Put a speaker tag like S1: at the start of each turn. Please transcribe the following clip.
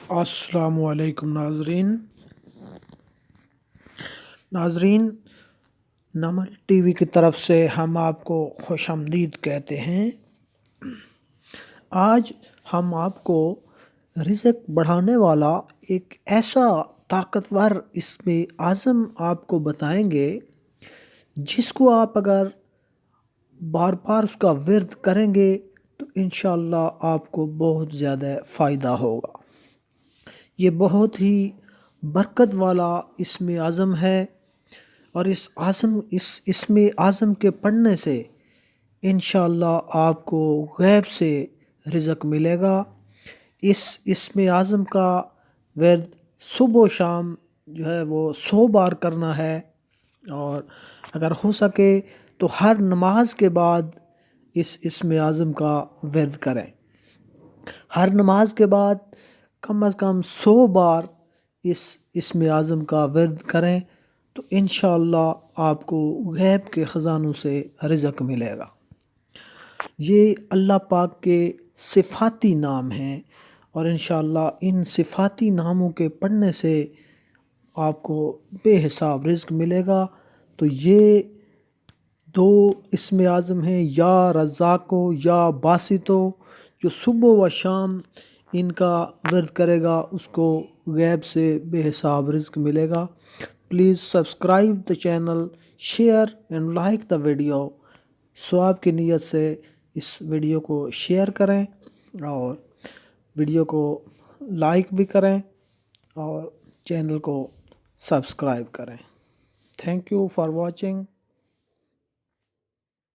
S1: السلام علیکم ناظرین، نمل ٹی وی کی طرف سے ہم آپ کو خوش آمدید کہتے ہیں۔ آج ہم آپ کو رزق بڑھانے والا ایک ایسا طاقتور اسم اعظم آپ کو بتائیں گے جس کو آپ اگر بار بار اس کا ورد کریں گے تو انشاءاللہ آپ کو بہت زیادہ فائدہ ہوگا۔ یہ بہت ہی برکت والا اسم اعظم ہے، اور اس اسم اعظم کے پڑھنے سے انشاءاللہ آپ کو غیب سے رزق ملے گا۔ اس اسم اعظم کا ورد صبح و شام جو ہے وہ 100 بار کرنا ہے، اور اگر ہو سکے تو ہر نماز کے بعد اس اسم اعظم کا ورد کریں۔ ہر نماز کے بعد کم از کم 100 بار اس اسم اعظم کا ورد کریں تو انشاءاللہ آپ کو غیب کے خزانوں سے رزق ملے گا۔ یہ اللہ پاک کے صفاتی نام ہیں، اور انشاءاللہ ان صفاتی ناموں کے پڑھنے سے آپ کو بے حساب رزق ملے گا۔ تو یہ دو اسم اعظم ہیں، یا رزاقو یا باسطو، جو صبح و شام ان کا ورد کرے گا اس کو غیب سے بے حساب رزق ملے گا۔ Please subscribe the channel, share and like the video. ثواب کی نیت سے اس ویڈیو کو شیئر کریں اور ویڈیو کو لائک بھی کریں اور چینل کو سبسکرائب کریں۔ Thank you for watching.